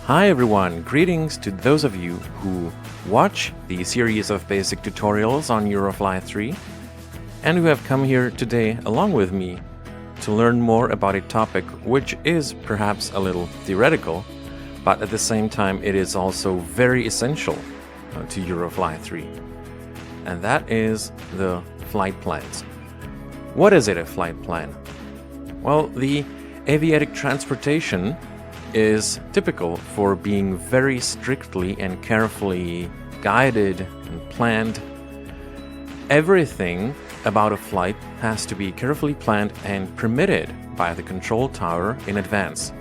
Hi everyone, greetings to those of you who watch the series of basic tutorials on Eurofly 3 and who have come here today along with me to learn more about a topic which is perhaps a little theoretical, but at the same time it is also very essential to Eurofly 3. And that is the flight plans. What is it, a flight plan? Well, the aviatic transportation is typical for being very strictly and carefully guided and planned. Everything about a flight has to be carefully planned and permitted by the control tower in advance.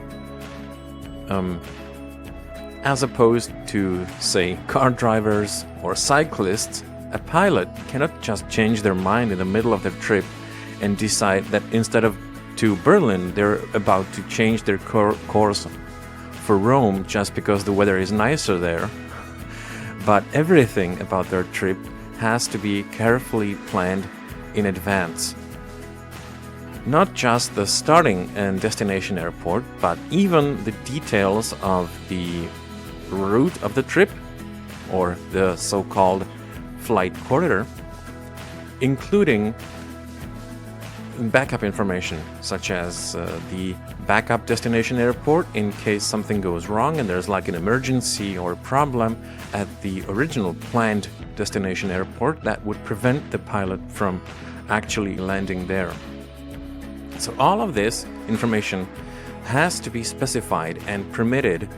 As opposed to, say, car drivers or cyclists, a pilot cannot just change their mind in the middle of their trip and decide that instead of to Berlin, they're about to change their course for Rome just because the weather is nicer there. But everything about their trip has to be carefully planned in advance. Not just the starting and destination airport, but even the details of the route of the trip, or the so-called flight corridor, including backup information, such as the backup destination airport in case something goes wrong and there's like an emergency or problem at the original planned destination airport that would prevent the pilot from actually landing there. So all of this information has to be specified and permitted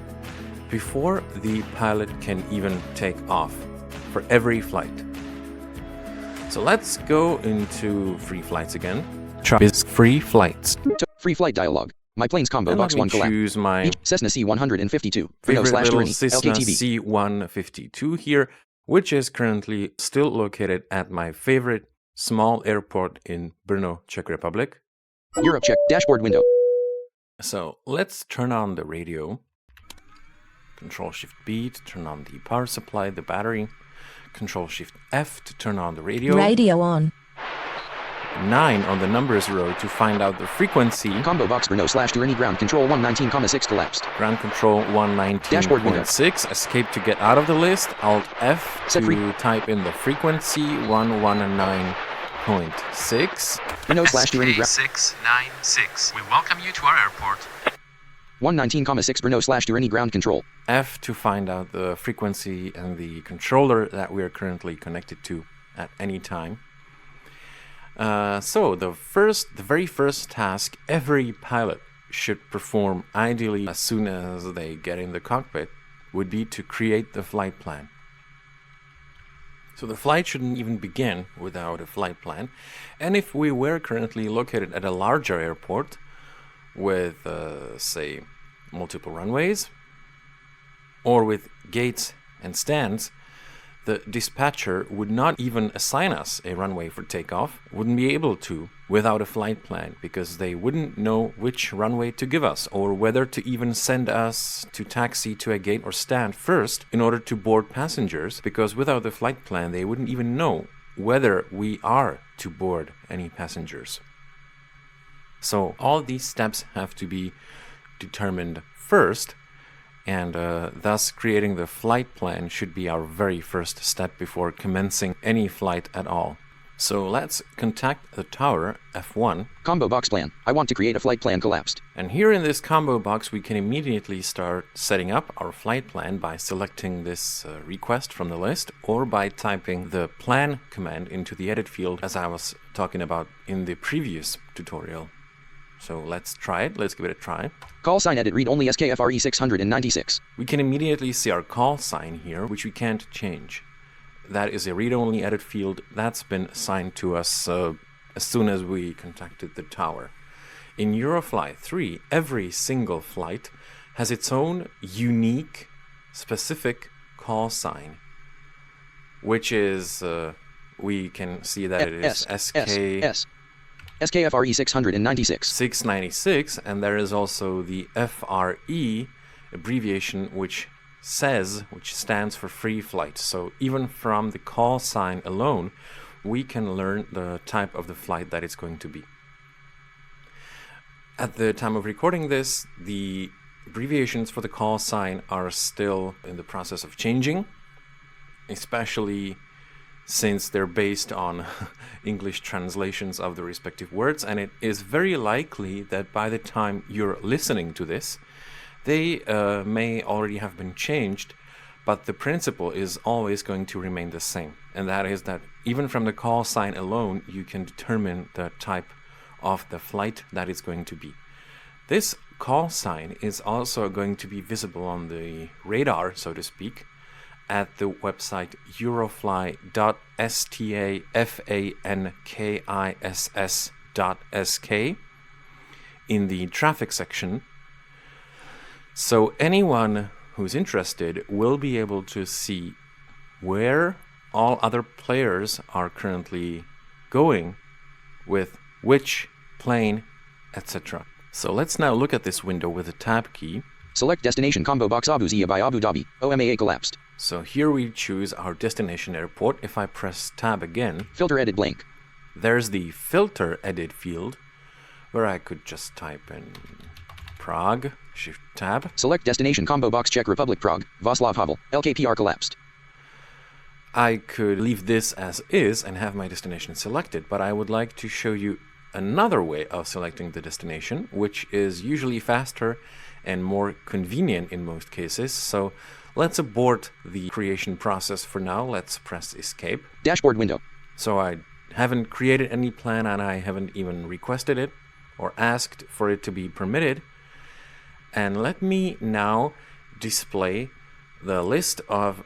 before the pilot can even take off for every flight. So let's go into free flights again. Is free flights. Free flight dialog. My plane's combo box 1 collapsed. Choose my Cessna C152. favorite little Tyranny, Cessna LKTV. C152 here, which is currently still located at my favorite small airport in Brno, Czech Republic. Europe check. Dashboard window. So let's turn on the radio. Control-Shift-B to turn on the power supply, the battery. Control-Shift-F to turn on the radio. Radio on. 9 on the numbers row to find out the frequency. Combo box Brno/Tyranny ground control 119,6 collapsed. Ground control Dashboard window. 119.6. Escape to get out of the list. Alt F Set to free. type in the frequency 119.6. Brno/Tyranny ground 696. We welcome you to our airport. 119,6 Brno/Tyranny ground control. F to find out the frequency and the controller that we are currently connected to at any time. So the very first task every pilot should perform, ideally as soon as they get in the cockpit, would be to create the flight plan. So the flight shouldn't even begin without a flight plan. And if we were currently located at a larger airport with, say, multiple runways, or with gates and stands, the dispatcher would not even assign us a runway for takeoff, wouldn't be able to without a flight plan, because they wouldn't know which runway to give us or whether to even send us to taxi to a gate or stand first in order to board passengers, because without the flight plan they wouldn't even know whether we are to board any passengers. So all these steps have to be determined first, and thus creating the flight plan should be our very first step before commencing any flight at all. So let's contact the tower, F1. Combo box plan. I want to create a flight plan collapsed. And here in this combo box we can immediately start setting up our flight plan by selecting this request from the list, or by typing the plan command into the edit field, as I was talking about in the previous tutorial. So let's try it. Let's give it a try. Call sign edit read only SKFRE 696. We can immediately see our call sign here, which we can't change. That is a read-only edit field that's been assigned to us as soon as we contacted the tower. In Eurofly 3, every single flight has its own unique, specific call sign, which is, we can see that it is SKFRE 696. 696, and there is also the FRE abbreviation, which stands for free flight. So even from the call sign alone, we can learn the type of the flight that it's going to be. At the time of recording this, the abbreviations for the call sign are still in the process of changing, especially since they're based on English translations of the respective words, and it is very likely that by the time you're listening to this, they may already have been changed, but the principle is always going to remain the same, and that is that even from the call sign alone, you can determine the type of the flight that it's going to be. This call sign is also going to be visible on the radar, so to speak, at the website eurofly.stafankISS.sk in the traffic section. So anyone who's interested will be able to see where all other players are currently going with which plane, etc. So let's now look at this window with the tab key. Select destination combo box Abu Zia by Abu Dhabi. OMAA collapsed. So here we choose our destination airport. If I press tab again, Filter edit blank. there's the filter edit field where I could just type in Prague, shift tab. Select destination combo box Czech Republic Prague. Václav Havel. LKPR collapsed. I could leave this as is and have my destination selected, but I would like to show you another way of selecting the destination, which is usually faster and more convenient in most cases. So let's abort the creation process for now. Let's press escape. Dashboard window. So I haven't created any plan and I haven't even requested it or asked for it to be permitted. And let me now display the list of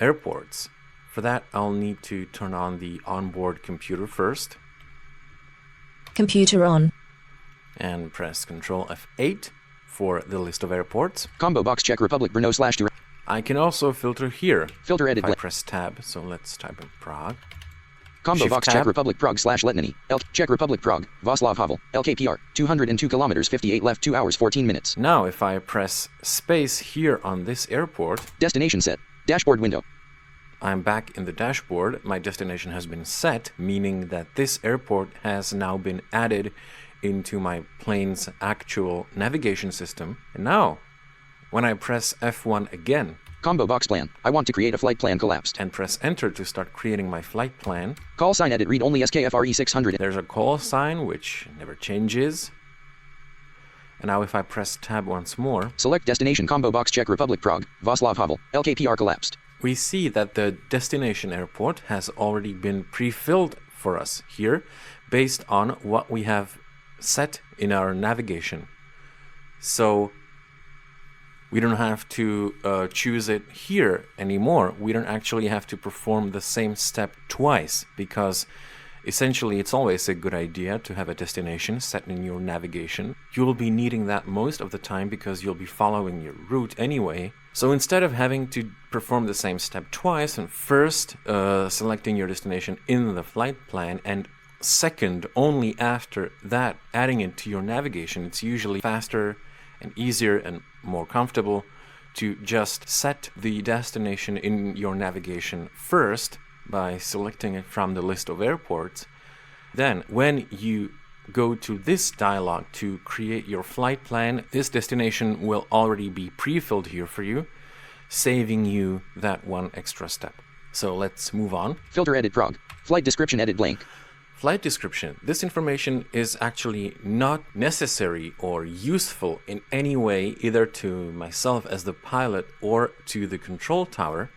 airports. For that, I'll need to turn on the onboard computer first. Computer on. And press Ctrl F8 for the list of airports. Combo box Czech Republic Brno / I can also filter here. Filter edit if I blank. press tab, so let's type in Prague. Combo Shift box tab. Czech Republic Prague / Letnany. Czech Republic Prague. Václav Havel. LKPR. 202 kilometers 58 left 2 hours 14 minutes. Now if I press space here on this airport, Destination set. Dashboard window. I'm back in the dashboard. My destination has been set, meaning that this airport has now been added into my plane's actual navigation system. And now, when I press F1 again Combo box plan. I want to create a flight plan collapsed. and press enter to start creating my flight plan, Call sign edit read only SKFRE 600. there's a call sign which never changes. And now if I press tab once more, Select destination combo box Czech Republic Prague. Václav Havel. LKPR collapsed. we see that the destination airport has already been pre-filled for us here based on what we have set in our navigation. So we don't have to choose it here anymore. We don't actually have to perform the same step twice, because essentially it's always a good idea to have a destination set in your navigation. You'll be needing that most of the time because you'll be following your route anyway. So instead of having to perform the same step twice and first selecting your destination in the flight plan and second only after that adding it to your navigation, it's usually faster and easier and more comfortable to just set the destination in your navigation first by selecting it from the list of airports. Then when you go to this dialog to create your flight plan, this destination will already be pre-filled here for you, saving you that one extra step. So let's move on. Filter edit Prague. Flight description edit blank. Flight description. This information is actually not necessary or useful in any way, either to myself as the pilot or to the control tower,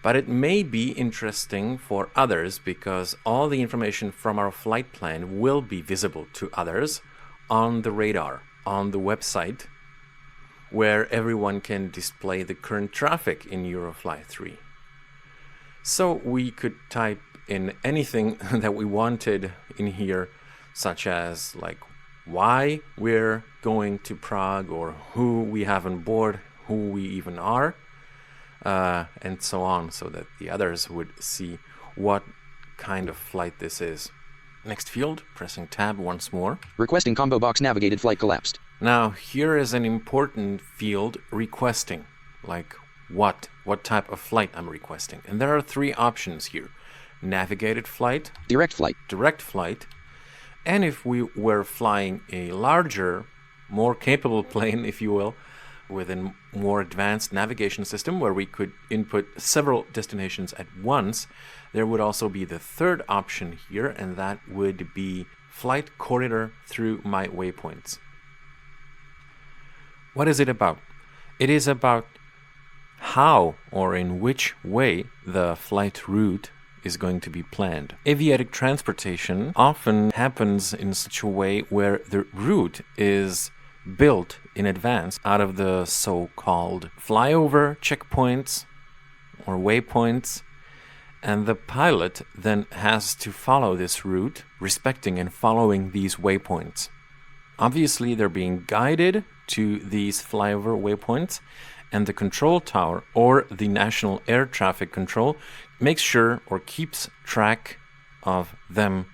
but it may be interesting for others because all the information from our flight plan will be visible to others on the radar, on the website, where everyone can display the current traffic in Eurofly 3. So we could type in anything that we wanted in here, such as like why we're going to Prague or who we have on board, who we even are, and so on, so that the others would see what kind of flight this is. Next field, pressing tab once more. Requesting combo box navigated flight collapsed. Now here is an important field, requesting, like what type of flight I'm requesting. And there are three options here: navigated flight, Direct flight. direct flight, and if we were flying a larger, more capable plane, if you will, with a more advanced navigation system where we could input several destinations at once, there would also be the third option here, and that would be flight corridor through my waypoints. What is it about? It is about how or in which way the flight route is going to be planned. Aviatic transportation often happens in such a way where the route is built in advance out of the so-called flyover checkpoints or waypoints, and the pilot then has to follow this route, respecting and following these waypoints. Obviously, they're being guided to these flyover waypoints, and the control tower or the National Air Traffic Control makes sure or keeps track of them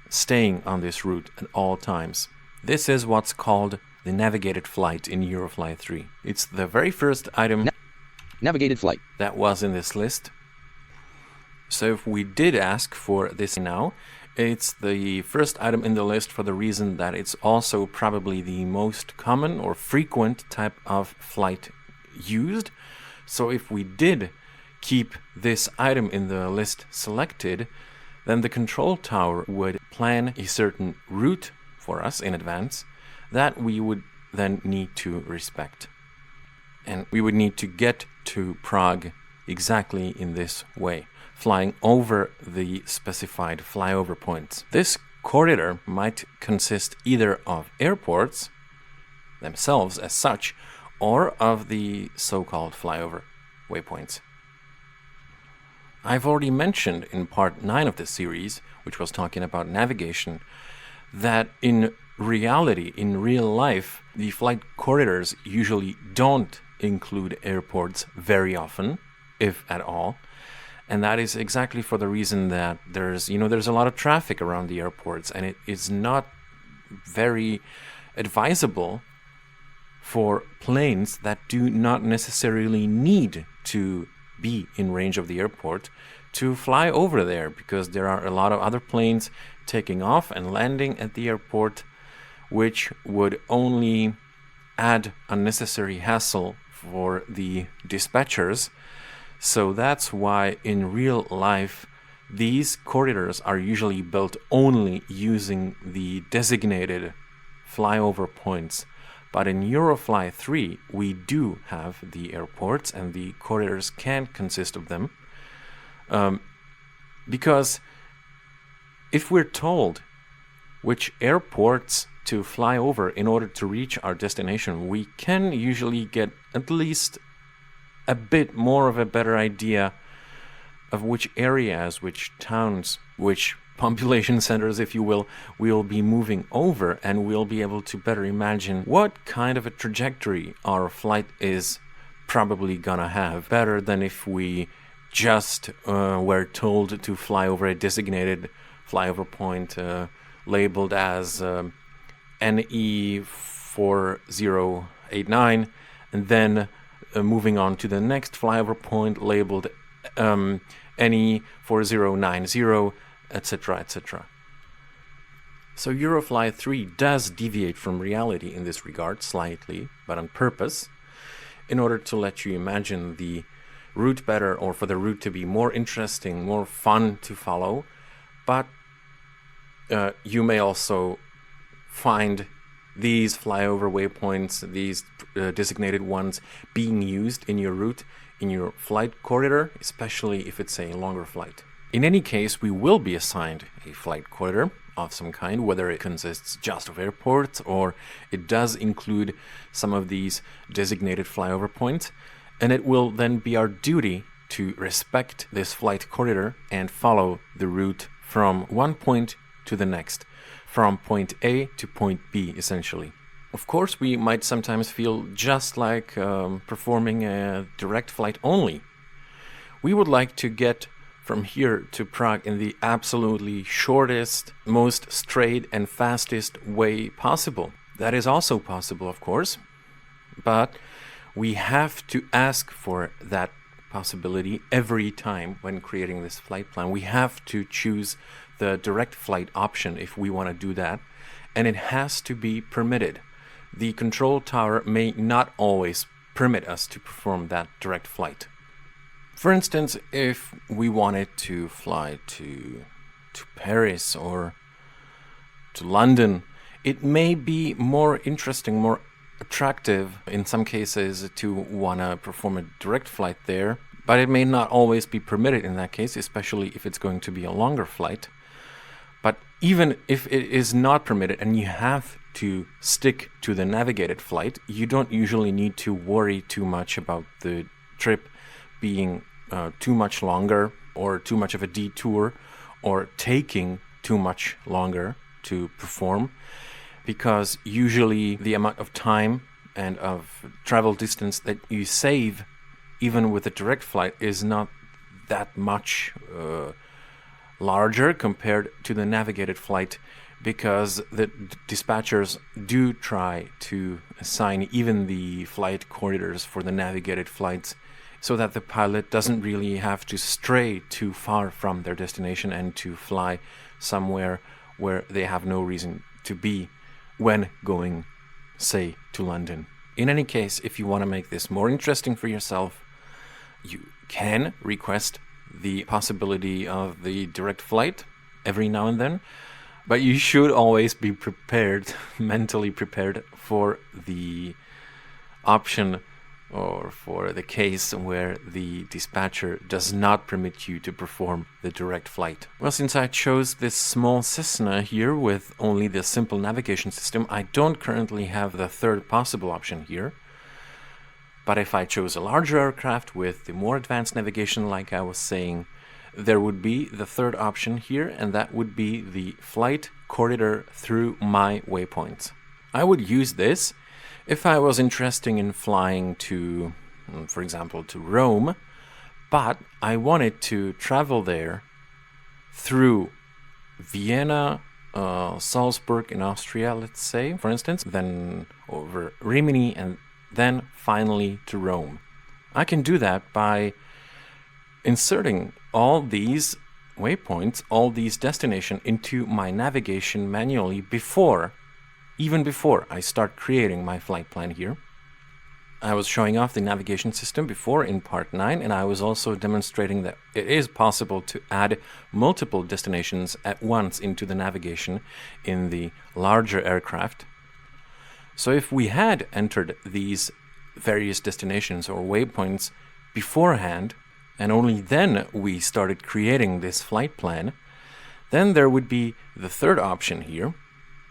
staying on this route at all times. This is what's called the navigated flight in Eurofly 3. It's the very first item Navigated flight. that was in this list. So if we did ask for this now, it's the first item in the list for the reason that it's also probably the most common or frequent type of flight used. So if we did keep this item in the list selected, then the control tower would plan a certain route for us in advance that we would then need to respect. And we would need to get to Prague exactly in this way, flying over the specified flyover points. This corridor might consist either of airports themselves as such, or of the so-called flyover waypoints. I've already mentioned in part 9 of this series, which was talking about navigation, that in reality, in real life, the flight corridors usually don't include airports very often, if at all. And that is exactly for the reason that there's a lot of traffic around the airports, and it is not very advisable for planes that do not necessarily need to be in range of the airport to fly over there, because there are a lot of other planes taking off and landing at the airport, which would only add unnecessary hassle for the dispatchers. So that's why in real life these corridors are usually built only using the designated flyover points. But in Eurofly 3 we do have the airports, and the corridors can consist of them. Because if we're told which airports to fly over in order to reach our destination, we can usually get at least a bit more of a better idea of which areas, which towns, which population centers, if you will, we'll be moving over, and we'll be able to better imagine what kind of a trajectory our flight is probably gonna have, better than if we just were told to fly over a designated flyover point labeled as NE4089, and then moving on to the next flyover point labeled NE4090, etc., etc. So Eurofly 3 does deviate from reality in this regard slightly, but on purpose, in order to let you imagine the route better, or for the route to be more interesting, more fun to follow. But you may also find these flyover waypoints, these designated ones, being used in your route, in your flight corridor, especially if it's a longer flight. In any case, we will be assigned a flight corridor of some kind, whether it consists just of airports or it does include some of these designated flyover points, and it will then be our duty to respect this flight corridor and follow the route from one point to the next, from point A to point B, essentially. Of course, we might sometimes feel just like performing a direct flight only. We would like to get from here to Prague in the absolutely shortest, most straight and fastest way possible. That is also possible, of course, but we have to ask for that possibility every time when creating this flight plan. We have to choose the direct flight option if we want to do that, and it has to be permitted. The control tower may not always permit us to perform that direct flight. For instance, if we wanted to fly to Paris or to London, it may be more interesting, more attractive in some cases to want to perform a direct flight there, but it may not always be permitted in that case, especially if it's going to be a longer flight. But even if it is not permitted and you have to stick to the navigated flight, you don't usually need to worry too much about the trip being too much longer or too much of a detour or taking too much longer to perform, because usually the amount of time and of travel distance that you save even with a direct flight is not that much larger compared to the navigated flight, because the dispatchers do try to assign even the flight corridors for the navigated flights so that the pilot doesn't really have to stray too far from their destination and to fly somewhere where they have no reason to be when going, say, to London. In any case, if you want to make this more interesting for yourself, you can request the possibility of the direct flight every now and then, but you should always be prepared, mentally prepared, for the option or for the case where the dispatcher does not permit you to perform the direct flight. Well, since I chose this small Cessna here with only the simple navigation system, I don't currently have the third possible option here. But if I chose a larger aircraft with the more advanced navigation, like I was saying, there would be the third option here, and that would be the flight corridor through my waypoints. I would use this if I was interested in flying to, for example, to Rome, but I wanted to travel there through Vienna, Salzburg in Austria, let's say, for instance, then over Rimini, and then finally to Rome. I can do that by inserting all these waypoints, all these destinations into my navigation manually even before I start creating my flight plan here. I was showing off the navigation system before in part 9, and I was also demonstrating that it is possible to add multiple destinations at once into the navigation in the larger aircraft. So if we had entered these various destinations or waypoints beforehand, and only then we started creating this flight plan, then there would be the third option here,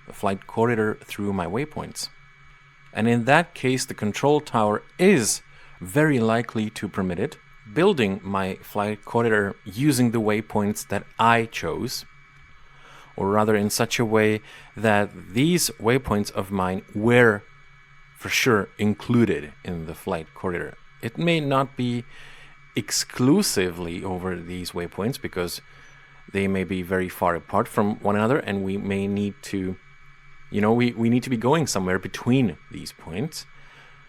the flight corridor through my waypoints. And in that case, the control tower is very likely to permit it, building my flight corridor using the waypoints that I chose, or rather in such a way that these waypoints of mine were for sure included in the flight corridor. It may not be exclusively over these waypoints because they may be very far apart from one another, and we may need to, we need to be going somewhere between these points,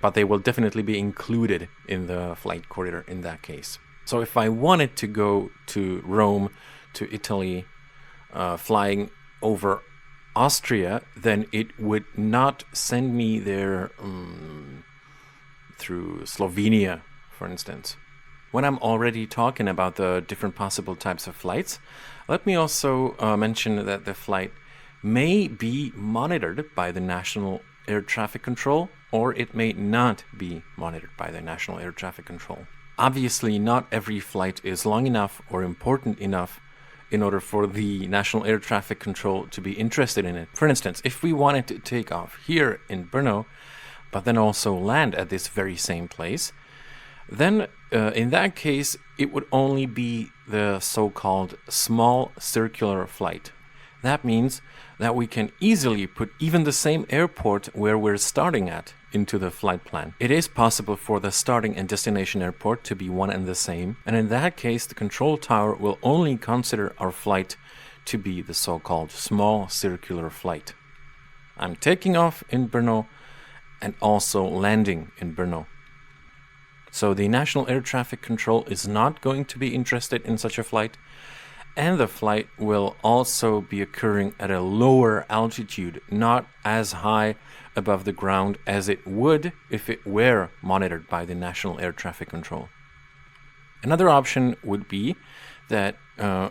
but they will definitely be included in the flight corridor in that case. So if I wanted to go to Rome, to Italy, flying over Austria, then it would not send me there through Slovenia, for instance. When I'm already talking about the different possible types of flights, let me also mention that the flight may be monitored by the National Air Traffic Control, or it may not be monitored by the National Air Traffic Control. Obviously, not every flight is long enough or important enough in order for the National Air Traffic Control to be interested in it. For instance, if we wanted to take off here in Brno, but then also land at this very same place, then in that case, it would only be the so-called small circular flight. That means that we can easily put even the same airport where we're starting at into the flight plan. It is possible for the starting and destination airport to be one and the same, and in that case, the control tower will only consider our flight to be the so-called small circular flight. I'm taking off in Brno and also landing in Brno. So the National Air Traffic Control is not going to be interested in such a flight, and the flight will also be occurring at a lower altitude, not as high above the ground as it would if it were monitored by the National Air Traffic Control. Another option would be that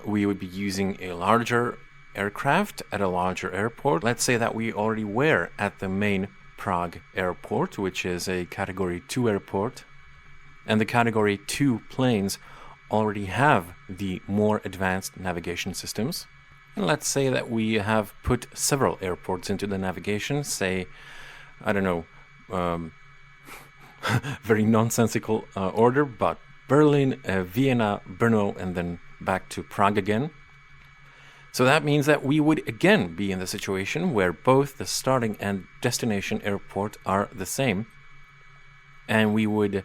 we would be using a larger aircraft at a larger airport. Let's say that we already were at the main Prague airport, which is a Category 2 airport, and the Category 2 planes already have the more advanced navigation systems. And let's say that we have put several airports into the navigation, say, I don't know, very nonsensical order, but Berlin, Vienna, Brno, and then back to Prague again. So that means that we would again be in the situation where both the starting and destination airport are the same. And we would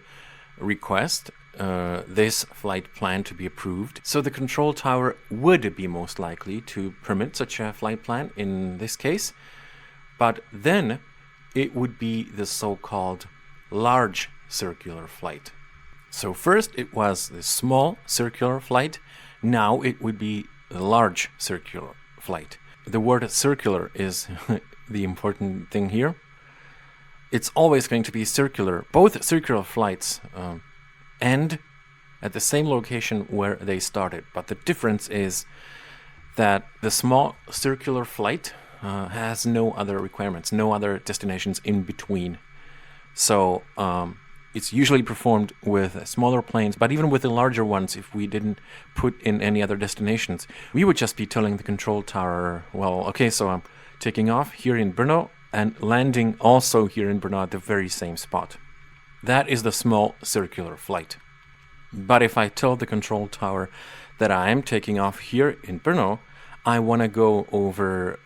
request this flight plan to be approved. So the control tower would be most likely to permit such a flight plan in this case. But then it would be the so-called large circular flight. So first it was the small circular flight. Now it would be the large circular flight. The word circular is the important thing here. It's always going to be circular. Both circular flights end at the same location where they started. But the difference is that the small circular flight has no other requirements, no other destinations in between. So it's usually performed with smaller planes, but even with the larger ones, if we didn't put in any other destinations, we would just be telling the control tower, well, okay, so I'm taking off here in Brno and landing also here in Brno at the very same spot. That is the small circular flight. But if I tell the control tower that I am taking off here in Brno, I want to go over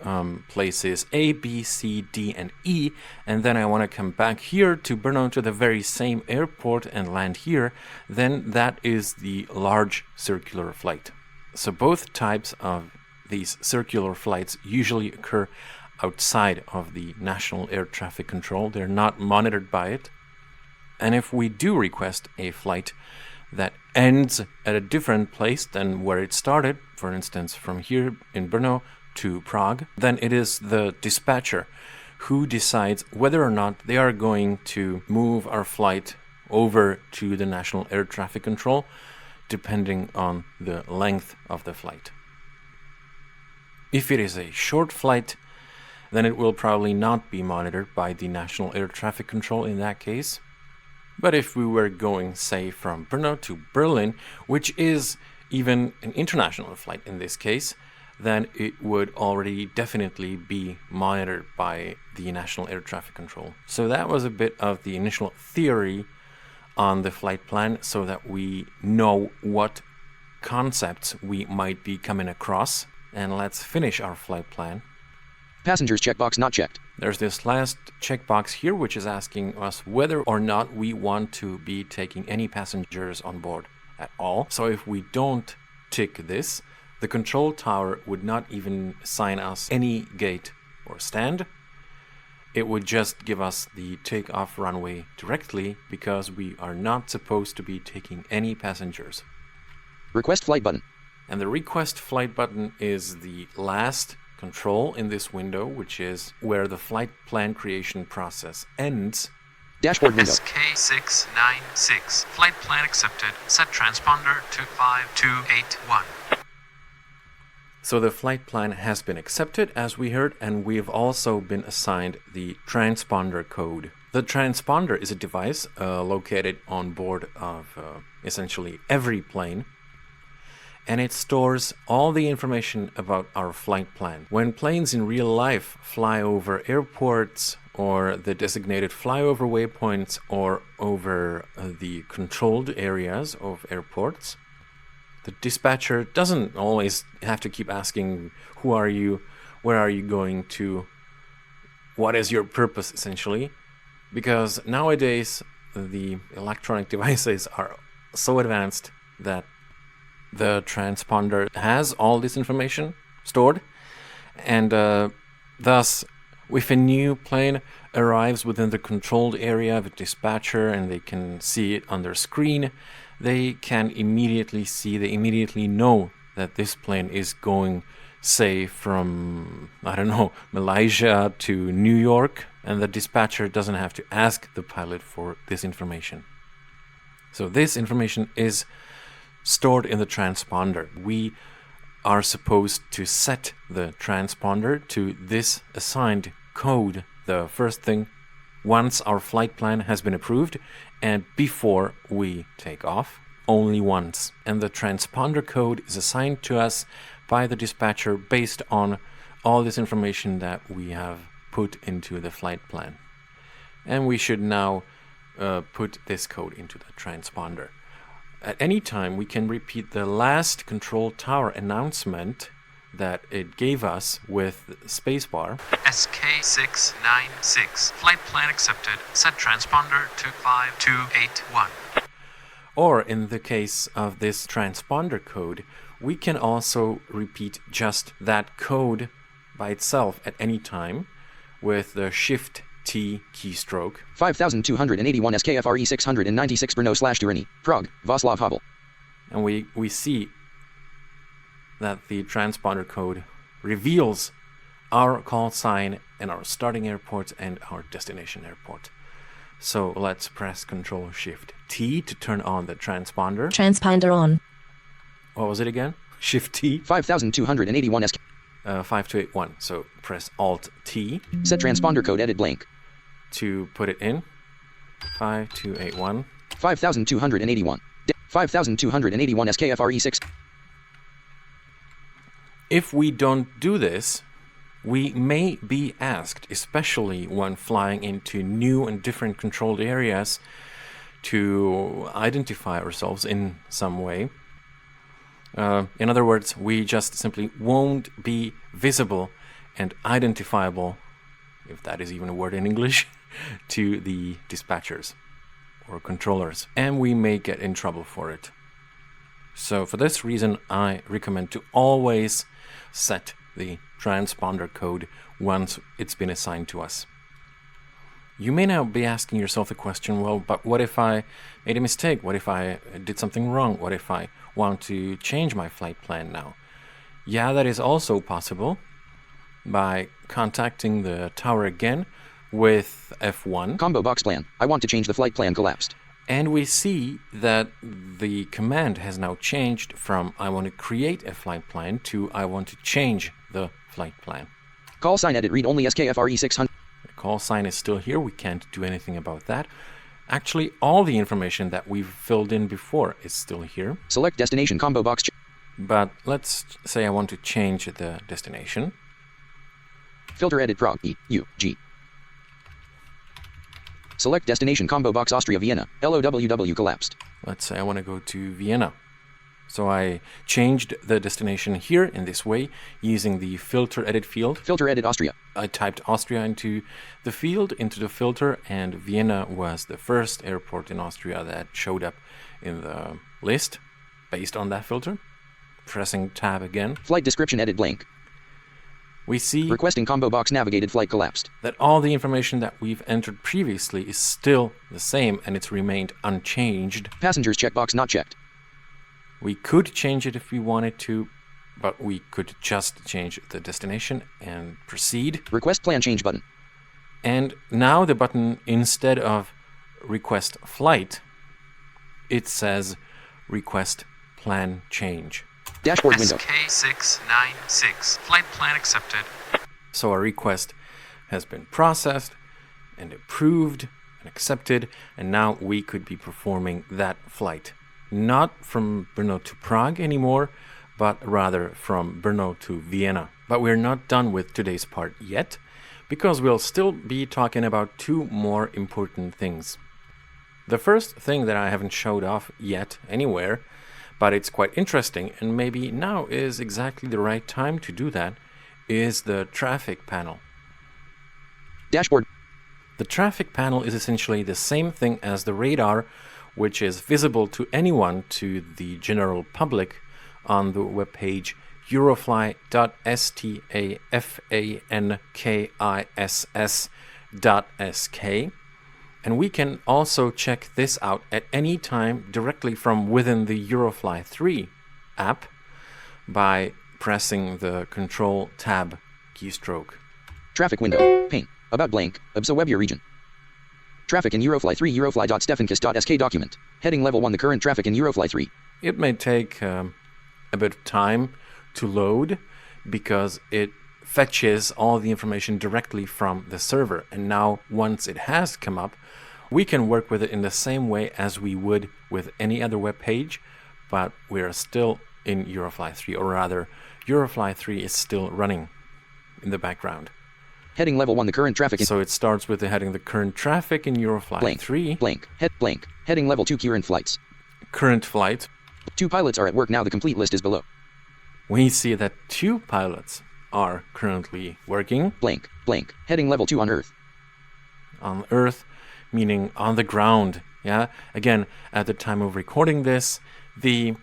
places A, B, C, D, and E, and then I want to come back here to Brno to the very same airport and land here, then that is the large circular flight. So both types of these circular flights usually occur outside of the National Air Traffic Control. They're not monitored by it. And if we do request a flight that ends at a different place than where it started, for instance, from here in Brno to Prague, then it is the dispatcher who decides whether or not they are going to move our flight over to the National Air Traffic Control, depending on the length of the flight. If it is a short flight, then it will probably not be monitored by the National Air Traffic Control in that case. But if we were going, say, from Brno to Berlin, which is even an international flight in this case, then it would already definitely be monitored by the National Air Traffic Control. So that was a bit of the initial theory on the flight plan, so that we know what concepts we might be coming across. And let's finish our flight plan. Passengers checkbox not checked. There's this last checkbox here, which is asking us whether or not we want to be taking any passengers on board at all. So if we don't tick this, the control tower would not even assign us any gate or stand. It would just give us the takeoff runway directly, because we are not supposed to be taking any passengers. Request flight button. And the request flight button is the last control in this window, which is where the flight plan creation process ends. Dashboard window. SK696. Flight plan accepted. Set transponder to 5281. So the flight plan has been accepted, as we heard, and we've also been assigned the transponder code. The transponder is a device located on board of essentially every plane, and it stores all the information about our flight plan. When planes in real life fly over airports or the designated flyover waypoints or over the controlled areas of airports, the dispatcher doesn't always have to keep asking, who are you, where are you going to, what is your purpose, essentially, because nowadays the electronic devices are so advanced that the transponder has all this information stored, and thus, if a new plane arrives within the controlled area of a dispatcher and they can see it on their screen, they can immediately see, they immediately know that this plane is going, say, from, I don't know, Malaysia to New York, and the dispatcher doesn't have to ask the pilot for this information. So this information is stored in the transponder. We are supposed to set the transponder to this assigned code, the first thing, once our flight plan has been approved and before we take off, only once. And the transponder code is assigned to us by the dispatcher based on all this information that we have put into the flight plan. And we should now put this code into the transponder. At any time, we can repeat the last control tower announcement that it gave us with spacebar. SK696. Flight plan accepted. Set transponder to 5281. Or in the case of this transponder code, we can also repeat just that code by itself at any time with the Shift T keystroke. 5281 SKFRE 696 Brno/Turini, Prague, Václav Havel. And we see that the transponder code reveals our call sign and our starting airport and our destination airport. So let's press Control Shift T to turn on the transponder. Transponder on. What was it again? Shift T. 5281 SK. 5281. So press Alt T. Set transponder code edit blank. To put it in. 5281. 5281. 5281 SKFRE 6. If we don't do this, we may be asked, especially when flying into new and different controlled areas, to identify ourselves in some way. In other words, we just simply won't be visible and identifiable, if that is even a word in English, to the dispatchers or controllers, and we may get in trouble for it. So for this reason, I recommend to always set the transponder code once it's been assigned to us. You may now be asking yourself the question, well, but what if I made a mistake? What if I did something wrong? What if I want to change my flight plan now? Yeah, that is also possible by contacting the tower again with F1. Combo box plan. I want to change the flight plan collapsed. And we see that the command has now changed from I want to create a flight plan to I want to change the flight plan. Call sign edit read only SKFRE 600. The call sign is still here. We can't do anything about that. Actually, all the information that we've filled in before is still here. Select destination combo box. But let's say I want to change the destination. Filter edit Prague E U G. Select destination combo box Austria Vienna. LOWW collapsed. Let's say I want to go to Vienna. So I changed the destination here in this way using the filter edit field. Filter edit Austria. I typed Austria into the field, into the filter, and Vienna was the first airport in Austria that showed up in the list based on that filter. Pressing tab again. Flight description edit blank. We see requesting combo box navigated flight collapsed. That all the information that we've entered previously is still the same and it's remained unchanged. Passengers checkbox not checked. We could change it if we wanted to, but we could just change the destination and proceed. Request plan change button. And now the button, instead of request flight, it says request plan change. Dashboard window. SK696. Flight plan accepted. So our request has been processed and approved and accepted, and now we could be performing that flight. Not from Brno to Prague anymore, but rather from Brno to Vienna. But we're not done with today's part yet, because we'll still be talking about two more important things. The first thing that I haven't showed off yet anywhere, but it's quite interesting, and maybe now is exactly the right time to do that, is the traffic panel. Dashboard. The traffic panel is essentially the same thing as the radar, which is visible to anyone, to the general public, on the webpage eurofly.stafankISS.sk. And we can also check this out at any time directly from within the Eurofly 3 app by pressing the Control Tab keystroke. Traffic window. Pane. About blank. Obso web your region. Traffic in Eurofly 3 Eurofly.stephankis.sk document. Heading level 1 the current traffic in Eurofly 3. It may take a bit of time to load because it fetches all the information directly from the server. And now once it has come up, we can work with it in the same way as we would with any other web page, but we're still in Eurofly 3, or rather, Eurofly 3 is still running in the background. Heading level 1 the current traffic in... So it starts with the heading the current traffic in Eurofly blank, 3. Blank. Head blank. Heading level 2 current flights. Current flight. 2 pilots are at work now. The complete list is below. We see that 2 pilots are currently working. Blank. Blank. Heading level 2 on Earth. On Earth, meaning on the ground. Yeah. Again, at the time of recording this, the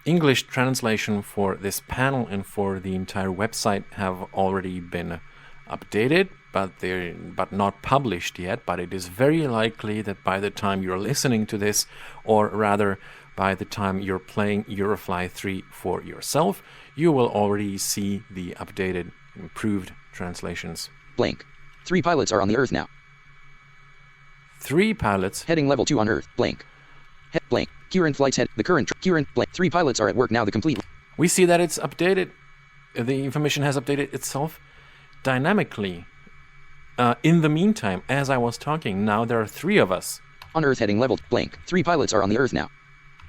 English translation for this panel and for the entire website have already been updated, but not published yet. But it is very likely that by the time you're listening to this, or rather by the time you're playing Eurofly 3 for yourself, you will already see the updated, improved translations. Blank. 3 pilots are on the Earth now. 3 pilots. Heading level 2 on Earth. Blank. Blank. Current flights head. The current current blank. 3 pilots are at work now. The complete. We see that it's updated. The information has updated itself dynamically. In the meantime, as I was talking, now there are 3 of us. On Earth heading level. Blank. 3 pilots are on the Earth now.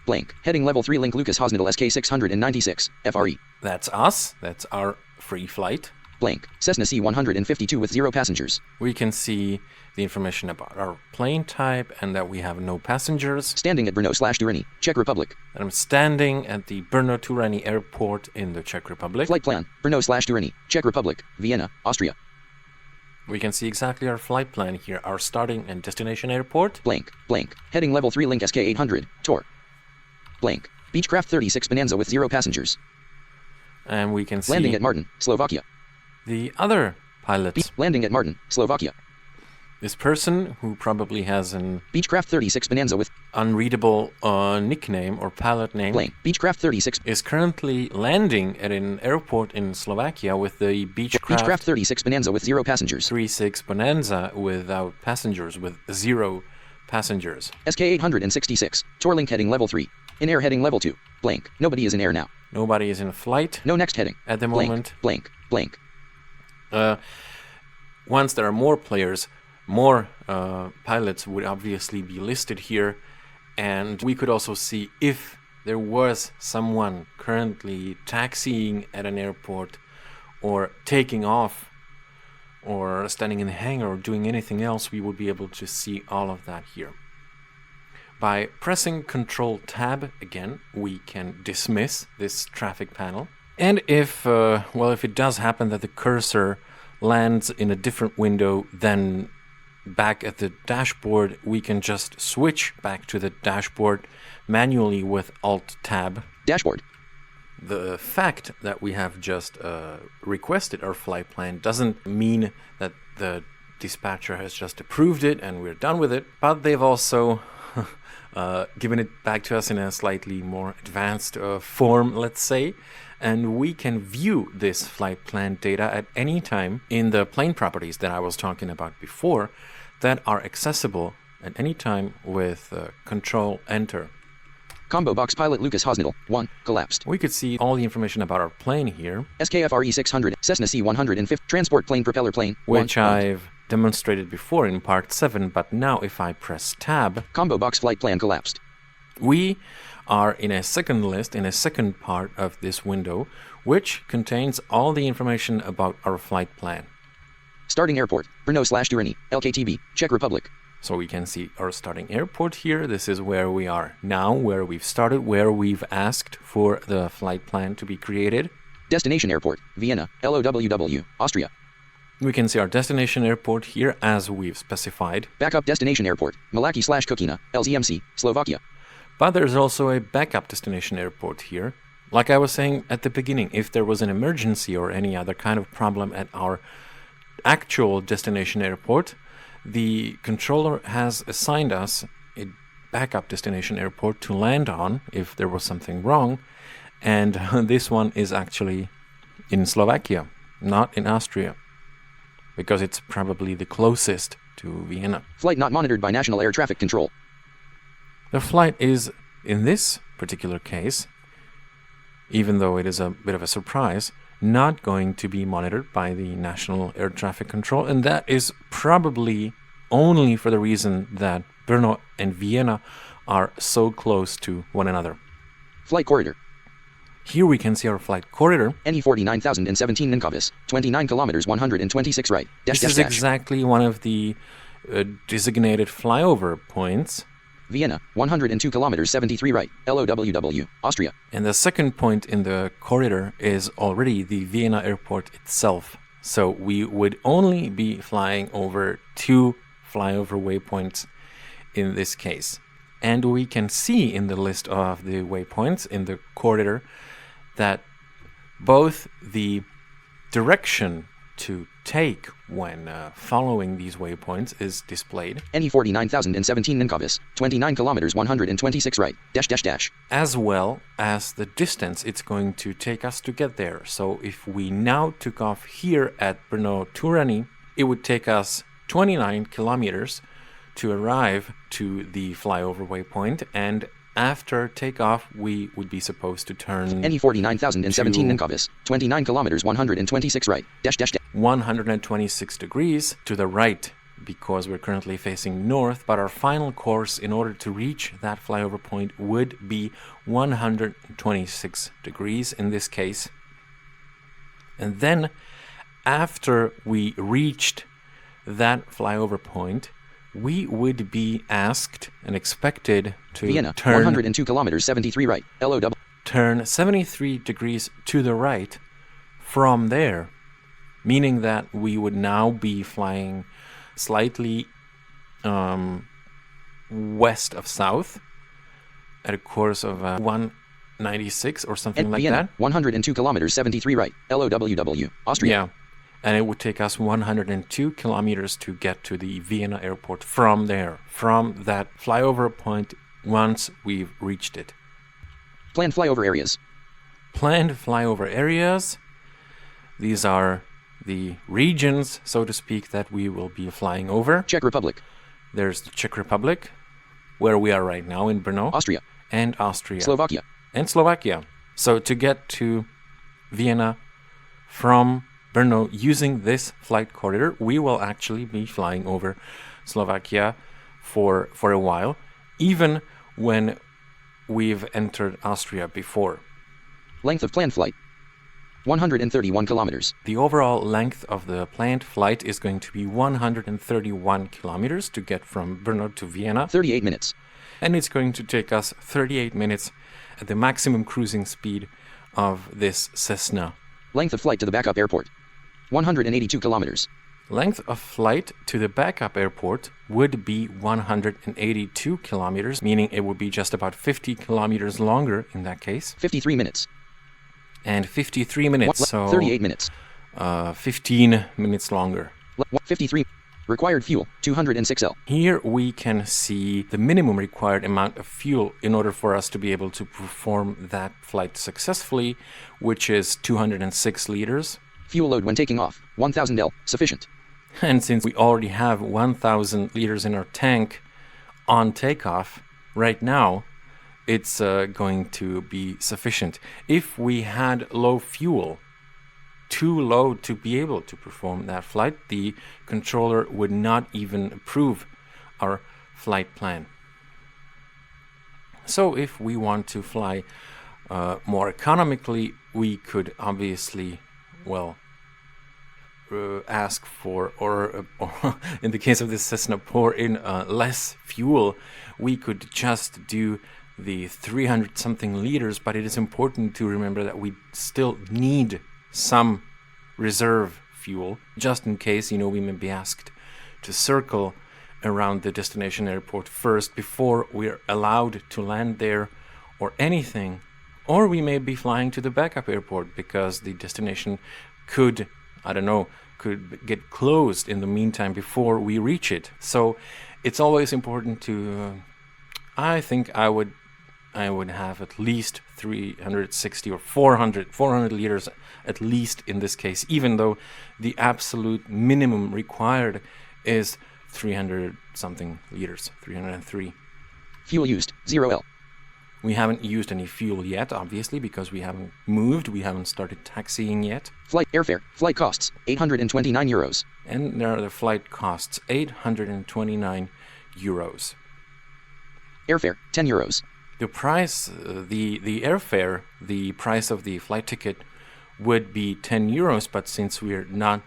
Blank. Heading level 3 link Lucas Hosnadel SK 696 FRE. That's us. That's our free flight. Blank. Cessna C-152 with 0 passengers. We can see the information about our plane type and that we have no passengers. Standing at Brno/Turini, Czech Republic. And I'm standing at the Brno-Turini airport in the Czech Republic. Flight plan. Brno/Turini, Czech Republic, Vienna, Austria. We can see exactly our flight plan here. Our starting and destination airport. Blank. Blank. Heading level 3 link SK 800, Tor. Blank. Beechcraft 36 Bonanza with 0 passengers. And we can see... Landing at Martin, Slovakia. The other pilots. Landing at Martin, Slovakia. This person, who probably has an... Beechcraft 36 Bonanza with... unreadable nickname or pilot name. Blank. Beechcraft 36... is currently landing at an airport in Slovakia with the Beechcraft 36 Bonanza with 0 passengers. 36 Bonanza without passengers, with 0 passengers. SK 866. Torlink heading level 3. In air heading level 2. Blank. Nobody is in air now. Nobody is in flight. No next heading. At the blank. moment. Blank. Blank. Once there are more players, more pilots would obviously be listed here, and we could also see if there was someone currently taxiing at an airport or taking off or standing in the hangar or doing anything else, we would be able to see all of that here. By pressing Control Tab again, we can dismiss this traffic panel. And if it does happen that the cursor lands in a different window than back at the dashboard, we can just switch back to the dashboard manually with Alt-Tab. Dashboard. The fact that we have just requested our flight plan doesn't mean that the dispatcher has just approved it and we're done with it, but they've also given it back to us in a slightly more advanced form, let's say, and we can view this flight plan data at any time in the plane properties that I was talking about before that are accessible at any time with Control Enter. Combo box pilot Lucas Hosnadel, 1, collapsed. We could see all the information about our plane here. SKFRE 600, Cessna C-150, transport plane propeller plane, which I've demonstrated before in part 7, but now if I press Tab... Combo box flight plan collapsed. We are in a second list, in a second part of this window, which contains all the information about our flight plan. Starting airport, Brno/Turini, LKTB, Czech Republic. So we can see our starting airport here. This is where we are now, where we've started, where we've asked for the flight plan to be created. Destination airport, Vienna, LOWW, Austria. We can see our destination airport here as we've specified. Backup destination airport, Malaki/Kokina, LZMC, Slovakia. But there's also a backup destination airport here. Like I was saying at the beginning, if there was an emergency or any other kind of problem at our actual destination airport, the controller has assigned us a backup destination airport to land on if there was something wrong, And this one is actually in Slovakia, not in Austria, because it's probably the closest to Vienna. Flight not monitored by National Air Traffic Control. The flight is, in this particular case, even though it is a bit of a surprise, not going to be monitored by the National Air Traffic Control, and that is probably only for the reason that Brno and Vienna are so close to one another. Flight corridor. Here we can see our flight corridor. NE 49,017 Ninkovis, 29 kilometers 126 right. This is exactly one of the designated flyover points. Vienna, 102 kilometers 73 right. LOWW, Austria. And the second point in the corridor is already the Vienna airport itself. So we would only be flying over 2 flyover waypoints in this case. And we can see in the list of the waypoints in the corridor that both the direction to take when following these waypoints is displayed. NE 49,017 Ninkovis, 29 kilometers 126 right. As well as the distance it's going to take us to get there. So if we now took off here at Brno Turani, it would take us 29 kilometers to arrive to the flyover waypoint, and after takeoff we would be supposed to turn NE 49,017 Ninkovis, 29 kilometers 126 right. 126 degrees to the right, because we're currently facing north, but our final course in order to reach that flyover point would be 126 degrees in this case. And then after we reached that flyover point, we would be asked and expected to Vienna, turn 102 kilometers 73 right. LOW. Turn 73 degrees to the right from there, meaning that we would now be flying slightly west of south at a course of 196 or something like Vienna, that. 102 kilometers 73 right. LOWW, Austria. Yeah. And it would take us 102 kilometers to get to the Vienna airport from there, from that flyover point once we've reached it. Planned flyover areas. Planned flyover areas. These are the regions, so to speak, that we will be flying over. Czech Republic. There's the Czech Republic, where we are right now in Brno. Austria. And Austria. Slovakia. And Slovakia. So to get to Vienna from Brno using this flight corridor, we will actually be flying over Slovakia for a while, even when we've entered Austria before. Length of planned flight, 131 kilometers. The overall length of the planned flight is going to be 131 kilometers to get from Brno to Vienna. 38 minutes. And it's going to take us 38 minutes at the maximum cruising speed of this Cessna. Length of flight to the backup airport, 182 kilometers. Length of flight to the backup airport would be 182 kilometers, meaning it would be just about 50 kilometers longer in that case. 53 minutes. And 53 minutes, so 38 minutes. 15 minutes longer. 53. Required fuel, 206L. Here we can see the minimum required amount of fuel in order for us to be able to perform that flight successfully, which is 206 liters. Fuel load when taking off, 1000 L, sufficient. And since we already have 1000 liters in our tank on takeoff right now, it's going to be sufficient. If we had low fuel, too low to be able to perform that flight, the controller would not even approve our flight plan. So if we want to fly more economically, we could obviously, ask for, or in the case of this Cessna, pour in less fuel. We could just do the 300 something liters, but it is important to remember that we still need some reserve fuel, just in case, we may be asked to circle around the destination airport first before we're allowed to land there or anything. Or we may be flying to the backup airport because the destination could get closed in the meantime before we reach it. So it's always important to, I think I would I would have at least 360 or 400 liters at least in this case, even though the absolute minimum required is 300 something liters, 303. Fuel used, 0L. We haven't used any fuel yet, obviously, because we haven't moved, we haven't started taxiing yet. Flight airfare, flight costs, 829 euros. And there are the flight costs, 829 euros. Airfare, 10 euros. The price, the airfare, the price of the flight ticket would be 10 euros, but since we're not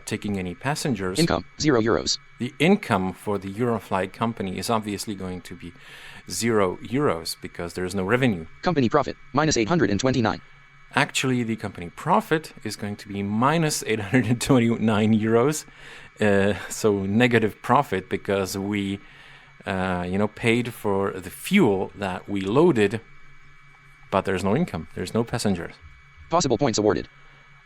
taking any passengers... Income, 0 euros. The income for the Eurofly company is obviously going to be 0 euros because there's no revenue. Company profit, minus 829. Actually, the company profit is going to be minus 829 euros. So negative profit because we, paid for the fuel that we loaded, but there's no income. There's no passengers. Possible points awarded.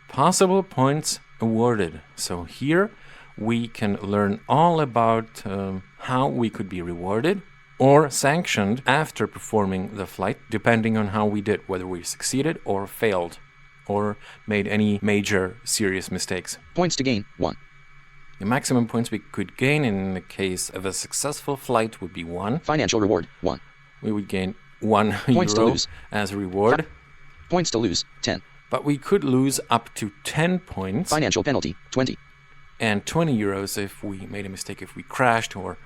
Possible points awarded. So here we can learn all about how we could be rewarded or sanctioned after performing the flight, depending on how we did, whether we succeeded or failed, or made any major serious mistakes. Points to gain, 1. The maximum points we could gain in the case of a successful flight would be 1. Financial reward, 1. We would gain 1 Points euro to lose. as a reward. Points to lose, 10. But we could lose up to 10 points. Financial penalty, 20. And 20 euros if we made a mistake, if we crashed or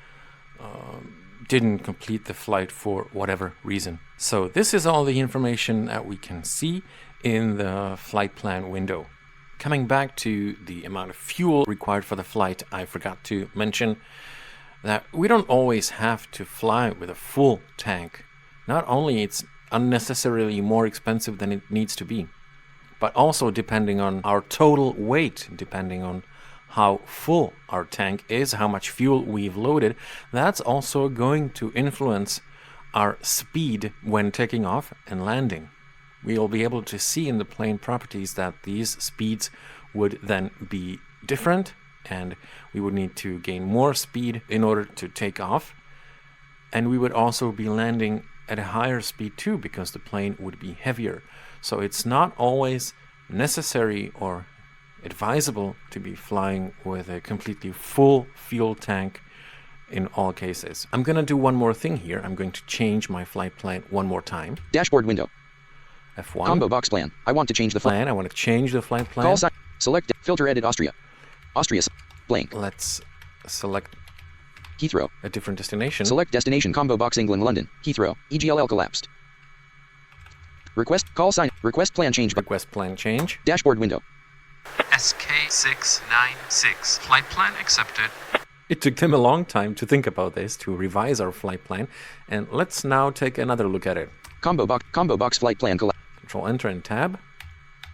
didn't complete the flight for whatever reason. So this is all the information that we can see in the flight plan window. Coming back to the amount of fuel required for the flight, I forgot to mention that we don't always have to fly with a full tank. Not only it's unnecessarily more expensive than it needs to be, but also depending on our total weight, depending on how full our tank is, how much fuel we've loaded, that's also going to influence our speed when taking off and landing. We'll be able to see in the plane properties that these speeds would then be different, and we would need to gain more speed in order to take off. And we would also be landing at a higher speed too, because the plane would be heavier. So it's not always necessary or advisable to be flying with a completely full fuel tank in all cases. I'm going to do one more thing here. I'm going to change my flight plan one more time. Dashboard window. F1. Combo box plan. I want to change the plan. I want to change the flight plan. Call sign. Select. Filter edit Austria. Austria. Blank. Let's select Heathrow. A different destination. Select destination combo box England, London. Heathrow. EGLL collapsed. Request. Call sign. Request plan change. Request plan change. Dashboard window. SK696. Flight plan accepted. It took them a long time to think about this, to revise our flight plan. And let's now take another look at it. Combo box flight plan collapsed. Control Enter and Tab.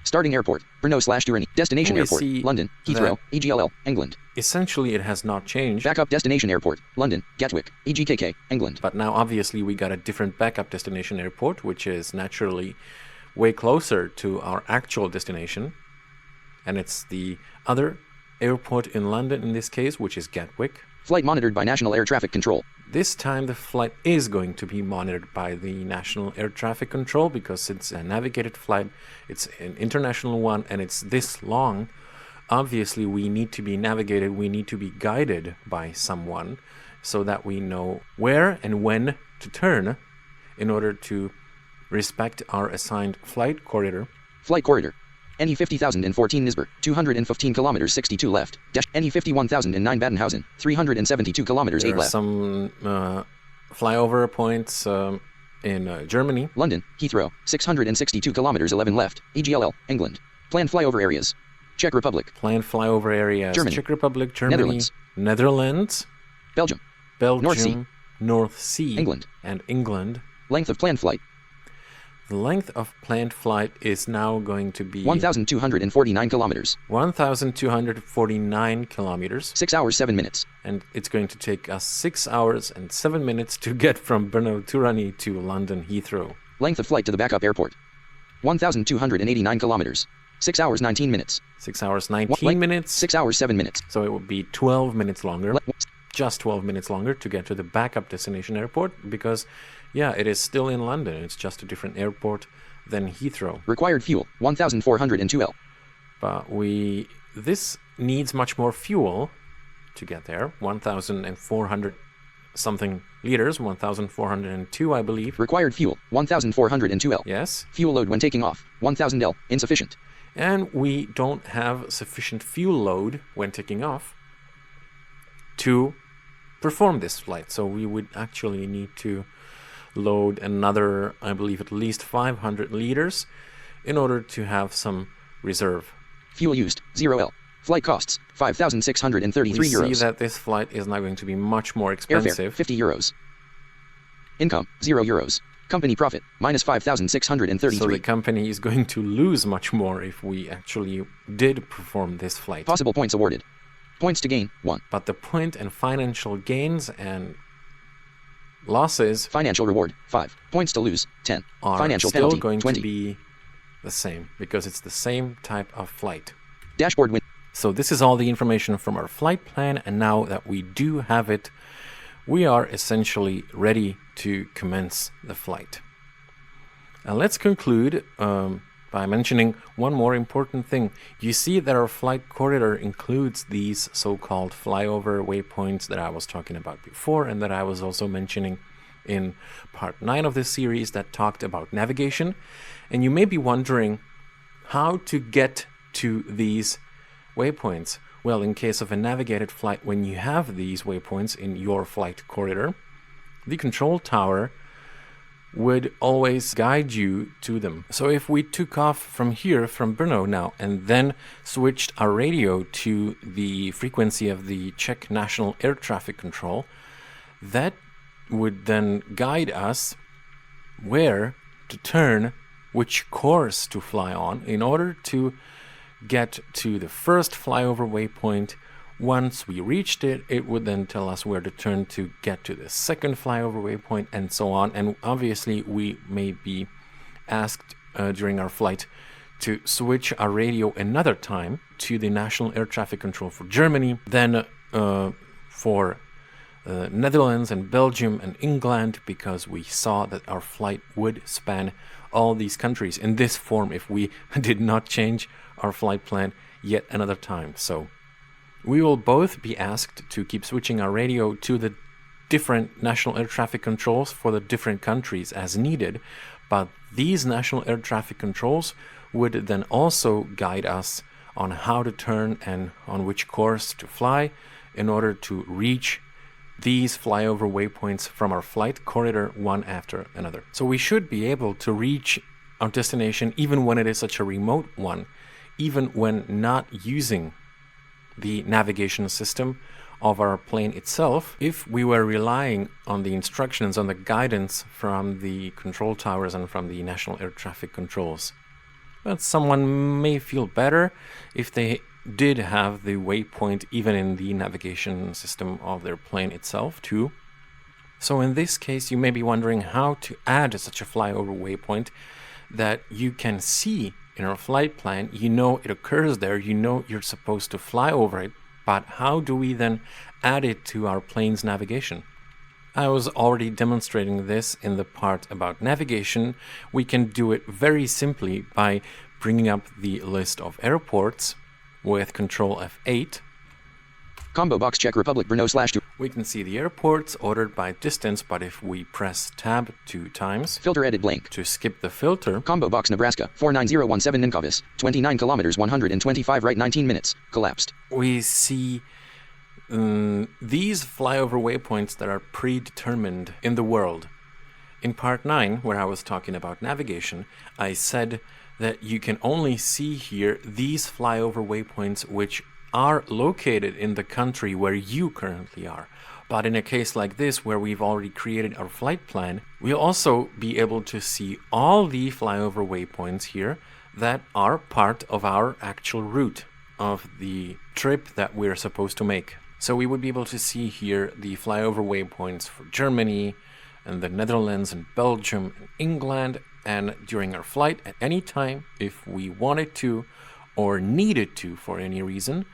Starting airport. Brno/Durrani. Destination airport. London. Heathrow. EGLL. England. Essentially, it has not changed. Backup destination airport. London. Gatwick. EGKK. England. But now, obviously, we got a different backup destination airport, which is naturally way closer to our actual destination. And it's the other airport in London in this case, which is Gatwick. Flight monitored by National Air Traffic Control. This time the flight is going to be monitored by the National Air Traffic Control because it's a navigated flight, it's an international one, and it's this long. Obviously, we need to be navigated, we need to be guided by someone so that we know where and when to turn in order to respect our assigned flight corridor. Flight corridor. NE 50,014 Nisber, 215 kilometers 62 left. NE 51,009 Badenhausen, 372 kilometers 8 left. There are some flyover points in Germany. London, Heathrow, 662 kilometers 11 left. EGLL, England. Planned flyover areas. Czech Republic. Planned flyover areas. Germany. Czech Republic, Germany. Netherlands. Netherlands. Belgium. Belgium. North Sea. England. And England. Length of planned flight. The length of planned flight is now going to be 1,249 kilometers. 1,249 kilometers. 6 hours, 7 minutes. And it's going to take us 6 hours and 7 minutes to get from Brno/Durrani to London Heathrow. Length of flight to the backup airport. 1,289 kilometers. 6 hours, 19 minutes. 6 hours, 19 minutes. 6 hours, 7 minutes. So it would be 12 minutes longer. Just 12 minutes longer to get to the backup destination airport because Yeah, it is still in London. It's just a different airport than Heathrow. Required fuel, 1,402 L. But this needs much more fuel to get there. 1,400 something liters, 1,402, I believe. Required fuel, 1,402 L. Yes. Fuel load when taking off, 1,000 L. Insufficient. And we don't have sufficient fuel load when taking off to perform this flight. So we would actually need to load another, I believe, at least 500 liters in order to have some reserve. Fuel used, 0 L. Flight costs, 5,633 euros. We see that this flight is now going to be much more expensive. Airfare, 50 euros. Income, 0 euros. Company profit, minus 5,633. So the company is going to lose much more if we actually did perform this flight. Possible points awarded. Points to gain, 1. But the point and financial gains and losses... Financial reward, 5. Points to lose, 10. Are financial still penalty, going 20. to be the same, because it's the same type of flight. Dashboard win. So this is all the information from our flight plan, and now that we do have it, we are essentially ready to commence the flight. Now let's conclude by mentioning one more important thing. You see that our flight corridor includes these so-called flyover waypoints that I was talking about before, and that I was also mentioning in part 9 of this series that talked about navigation. And you may be wondering how to get to these waypoints. Well, in case of a navigated flight, when you have these waypoints in your flight corridor, the control tower would always guide you to them. So if we took off from here, from Brno now, and then switched our radio to the frequency of the Czech National Air Traffic Control, that would then guide us where to turn, which course to fly on, in order to get to the first flyover waypoint. Once we reached it, it would then tell us where to turn to get to the second flyover waypoint, and so on. And obviously we may be asked during our flight to switch our radio another time to the National Air Traffic Control for Germany, then for Netherlands and Belgium and England, because we saw that our flight would span all these countries in this form if we did not change our flight plan yet another time. So we will both be asked to keep switching our radio to the different national air traffic controls for the different countries as needed, but these national air traffic controls would then also guide us on how to turn and on which course to fly in order to reach these flyover waypoints from our flight corridor one after another. So we should be able to reach our destination even when it is such a remote one, even when not using the navigation system of our plane itself, if we were relying on the instructions, on the guidance from the control towers and from the national air traffic controls. But someone may feel better if they did have the waypoint even in the navigation system of their plane itself too. So in this case, you may be wondering how to add such a flyover waypoint that you can see in our flight plan. You know it occurs there, you know you're supposed to fly over it, but how do we then add it to our plane's navigation? I was already demonstrating this in the part about navigation. We can do it very simply by bringing up the list of airports with Control F8. Combo box Czech Republic Brno /2. We can see the airports ordered by distance, but if we press Tab 2 times, Filter edit blank. to skip the filter, Combo box Nebraska 49017 Ninkovis 29 kilometers 125 right 19 minutes collapsed. we see these flyover waypoints that are predetermined in the world. In part 9, where I was talking about navigation, I said that you can only see here these flyover waypoints which are located in the country where you currently are. But in a case like this, where we've already created our flight plan, we'll also be able to see all the flyover waypoints here that are part of our actual route of the trip that we're supposed to make. So we would be able to see here the flyover waypoints for Germany and the Netherlands and Belgium and England, and during our flight at any time, if we wanted to or needed to for any reason,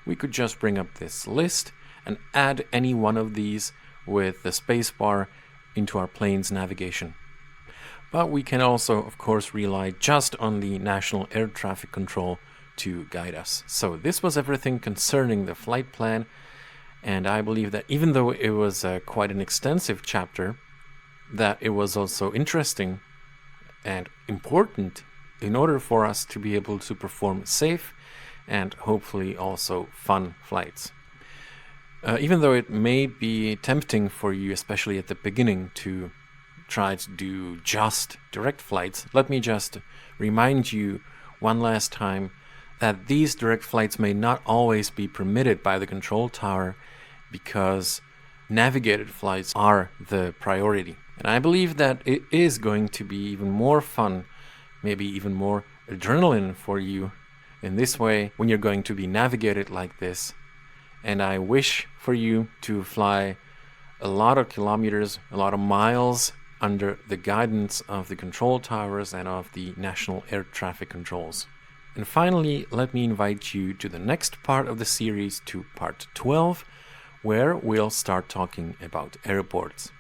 we could just bring up this list and add any one of these with the spacebar into our plane's navigation. But we can also, of course, rely just on the National Air Traffic Control to guide us. So this was everything concerning the flight plan, and I believe that even though it was quite an extensive chapter, that it was also interesting and important in order for us to be able to perform safe and hopefully also fun flights. Even though it may be tempting for you, especially at the beginning, to try to do just direct flights, let me just remind you one last time that these direct flights may not always be permitted by the control tower because navigated flights are the priority. And I believe that it is going to be even more fun, maybe even more adrenaline for you in this way when you're going to be navigated like this. And I wish for you to fly a lot of kilometers, a lot of miles under the guidance of the control towers and of the National Air Traffic Controls. And finally, let me invite you to the next part of the series, to part 12, where we'll start talking about airports.